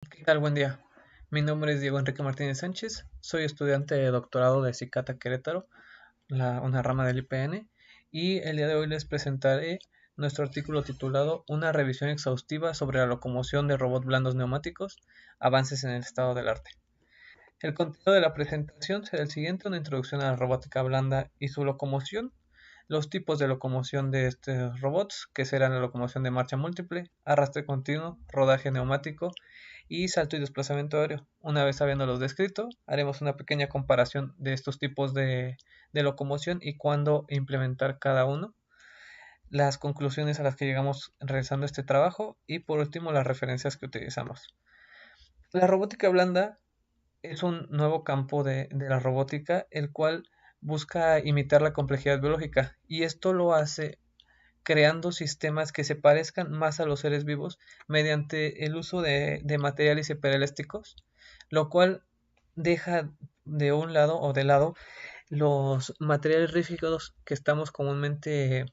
¿Qué tal? Buen día. Mi nombre es Diego Enrique Martínez Sánchez. Soy estudiante de doctorado de Cicata Querétaro, una rama del IPN, y el día de hoy les presentaré nuestro artículo titulado Una revisión exhaustiva sobre la locomoción de robots blandos neumáticos, avances en el estado del arte. El contenido de la presentación será el siguiente: una introducción a la robótica blanda y su locomoción, los tipos de locomoción de estos robots, que serán la locomoción de marcha múltiple, arrastre continuo, rodaje neumático y salto y desplazamiento aéreo. Una vez habiéndolos descrito, haremos una pequeña comparación de estos tipos de locomoción y cuándo implementar cada uno, las conclusiones a las que llegamos realizando este trabajo y por último las referencias que utilizamos. La robótica blanda es un nuevo campo de la robótica, el cual busca imitar la complejidad biológica, y esto lo hace creando sistemas que se parezcan más a los seres vivos mediante el uso de materiales hiperelásticos, lo cual deja de un lado o de lado los materiales rígidos que estamos comúnmente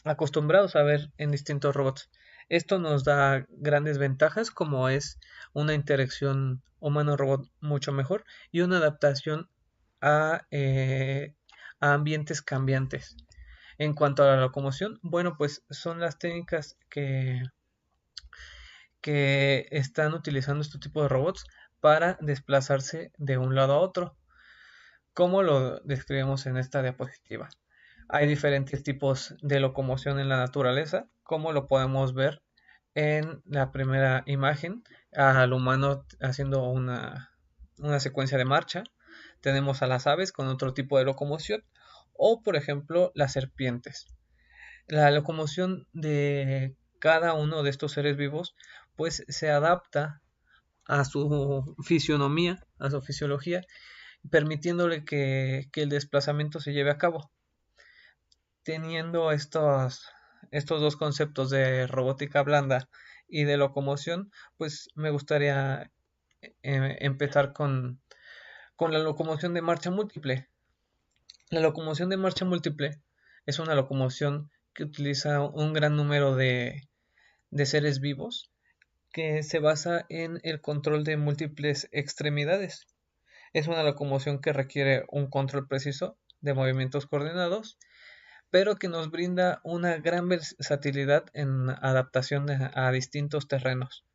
acostumbrados a ver en distintos robots. Esto nos da grandes ventajas, como es una interacción humano-robot mucho mejor y una adaptación a ambientes cambiantes. En cuanto a la locomoción, bueno, pues son las técnicas que están utilizando este tipo de robots para desplazarse de un lado a otro, como lo describimos en esta diapositiva. Hay diferentes tipos de locomoción en la naturaleza, como lo podemos ver en la primera imagen, al humano haciendo una secuencia de marcha. Tenemos a las aves con otro tipo de locomoción, o por ejemplo las serpientes. La locomoción de cada uno de estos seres vivos pues se adapta a su fisionomía, a su fisiología, permitiéndole que el desplazamiento se lleve a cabo. Teniendo estos dos conceptos de robótica blanda y de locomoción, pues me gustaría empezar con la locomoción de marcha múltiple. La locomoción de marcha múltiple es una locomoción que utiliza un gran número de seres vivos, que se basa en el control de múltiples extremidades. Es una locomoción que requiere un control preciso de movimientos coordinados, pero que nos brinda una gran versatilidad en adaptación a distintos terrenos.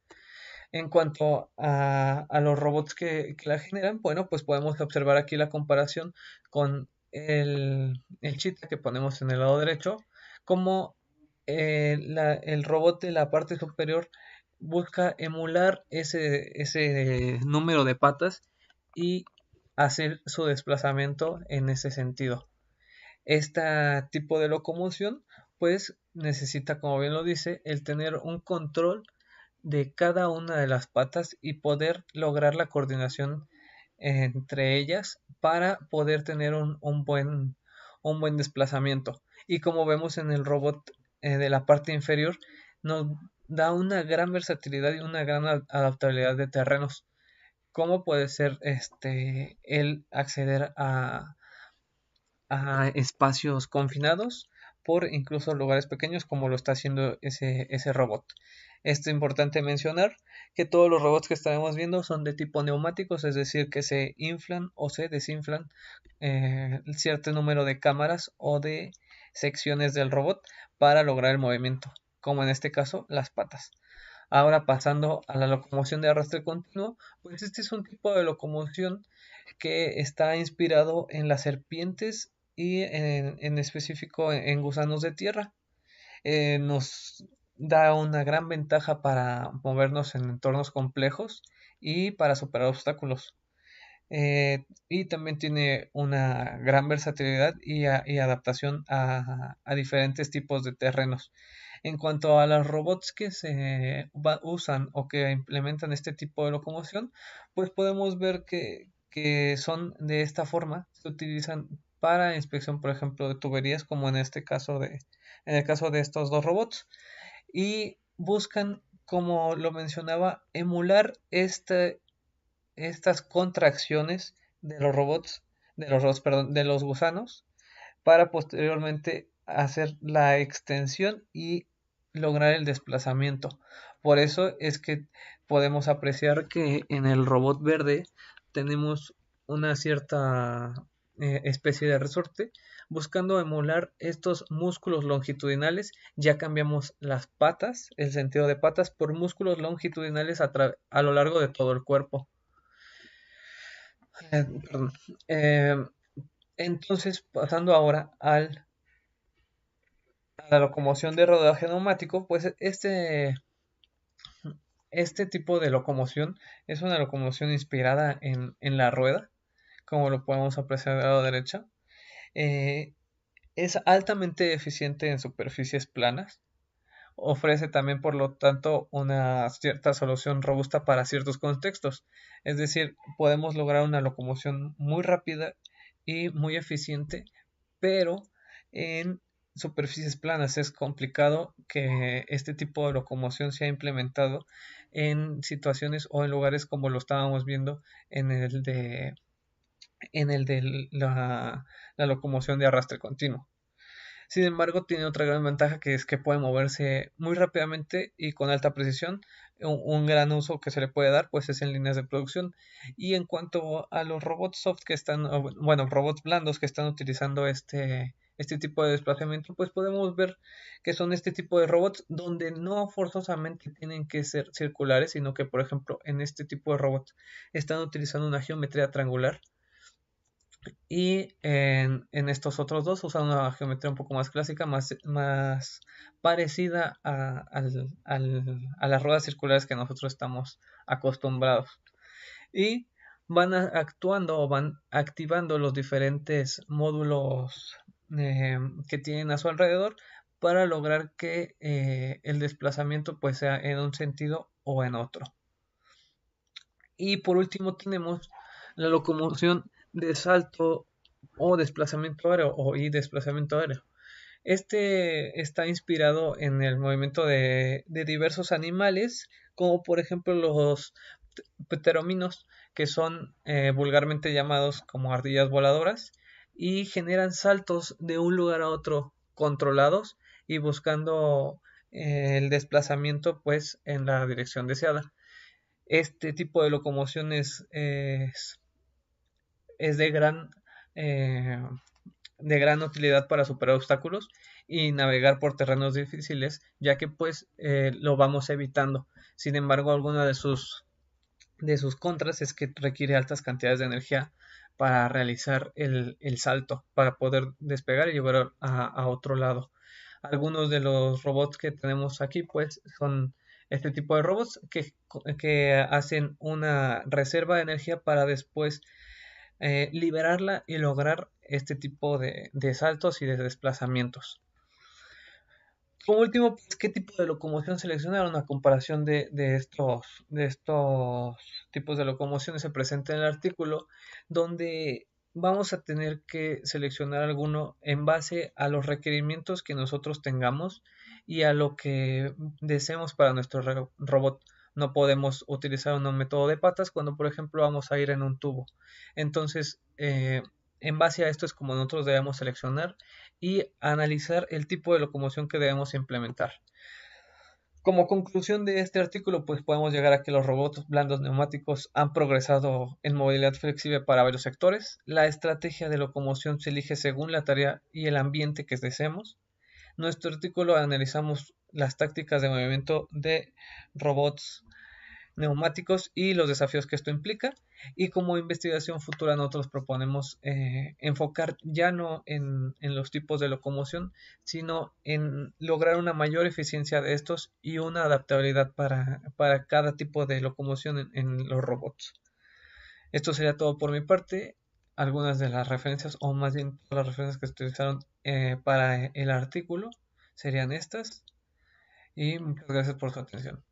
En cuanto a los robots que la generan, bueno, pues podemos observar aquí la comparación con el cheetah que ponemos en el lado derecho, como el robot de la parte superior busca emular ese número de patas y hacer su desplazamiento en ese sentido. Este tipo de locomoción pues necesita, como bien lo dice, el tener un control de cada una de las patas y poder lograr la coordinación entre ellas para poder tener un buen desplazamiento. Y como vemos en el robot de la parte inferior, nos da una gran versatilidad y una gran adaptabilidad de terrenos, como puede ser el acceder a espacios confinados por incluso lugares pequeños, como lo está haciendo ese robot. Es importante mencionar que todos los robots que estamos viendo son de tipo neumáticos, es decir, que se inflan o se desinflan cierto número de cámaras o de secciones del robot para lograr el movimiento, como en este caso las patas. Ahora pasando a la locomoción de arrastre continuo, pues este es un tipo de locomoción que está inspirado en las serpientes y en específico en gusanos de tierra. Nos da una gran ventaja para movernos en entornos complejos y para superar obstáculos. Y también tiene una gran versatilidad y adaptación a diferentes tipos de terrenos. En cuanto a los robots que usan o que implementan este tipo de locomoción, pues podemos ver que son de esta forma. Se utilizan para inspección, por ejemplo, de tuberías, como en este caso en el caso de estos dos robots, y buscan, como lo mencionaba, emular estas contracciones perdón, de los gusanos, para posteriormente hacer la extensión y lograr el desplazamiento. Por eso es que podemos apreciar que en el robot verde tenemos una cierta especie de resorte buscando emular estos músculos longitudinales. Ya cambiamos las patas, el sentido de patas, por músculos longitudinales a lo largo de todo el cuerpo. Perdón. Entonces, pasando ahora a la locomoción de rodaje neumático, pues este tipo de locomoción es una locomoción inspirada en la rueda, como lo podemos apreciar a la derecha. Eh, es altamente eficiente en superficies planas. Ofrece también, por lo tanto, una cierta solución robusta para ciertos contextos. Es decir, podemos lograr una locomoción muy rápida y muy eficiente, pero en superficies planas es complicado que este tipo de locomoción sea implementado en situaciones o en lugares como lo estábamos viendo en la locomoción de arrastre continuo. Sin embargo, tiene otra gran ventaja, que es que puede moverse muy rápidamente y con alta precisión. Un gran uso que se le puede dar pues es en líneas de producción. Y en cuanto a los robots soft que están, bueno, robots blandos que están utilizando este tipo de desplazamiento, pues podemos ver que son este tipo de robots donde no forzosamente tienen que ser circulares, sino que, por ejemplo, en este tipo de robots están utilizando una geometría triangular, y en estos otros dos usan una geometría un poco más clásica, más parecida a las ruedas circulares que nosotros estamos acostumbrados. Y actuando o van activando los diferentes módulos que tienen a su alrededor para lograr que el desplazamiento pues sea en un sentido o en otro. Y por último tenemos la locomoción de salto o desplazamiento aéreo y desplazamiento aéreo. Este está inspirado en el movimiento de diversos animales, como por ejemplo los pterominos, que son vulgarmente llamados como ardillas voladoras, y generan saltos de un lugar a otro controlados y buscando el desplazamiento pues en la dirección deseada. Este tipo de locomoción es eh, de gran utilidad para superar obstáculos y navegar por terrenos difíciles, ya que pues lo vamos evitando. Sin embargo, alguna de sus contras es que requiere altas cantidades de energía para realizar el salto, para poder despegar y llevar a otro lado. Algunos de los robots que tenemos aquí pues son este tipo de robots que hacen una reserva de energía para después liberarla y lograr este tipo de saltos y de desplazamientos. Como último, pues, ¿qué tipo de locomoción seleccionar? Una comparación de estos tipos de locomoción se presenta en el artículo, donde vamos a tener que seleccionar alguno en base a los requerimientos que nosotros tengamos y a lo que deseemos para nuestro robot. No podemos utilizar un método de patas cuando, por ejemplo, vamos a ir en un tubo. Entonces, en base a esto es como nosotros debemos seleccionar y analizar el tipo de locomoción que debemos implementar. Como conclusión de este artículo, pues podemos llegar a que los robots blandos neumáticos han progresado en movilidad flexible para varios sectores. La estrategia de locomoción se elige según la tarea y el ambiente que deseemos. Nuestro artículo analizamos las tácticas de movimiento de robots neumáticos y los desafíos que esto implica. Y como investigación futura nosotros proponemos enfocar ya no en los tipos de locomoción, sino en lograr una mayor eficiencia de estos y una adaptabilidad para cada tipo de locomoción en los robots. Esto sería todo por mi parte. Algunas de las referencias, o más bien las referencias que se utilizaron para el artículo, serían estas. Y muchas gracias por su atención.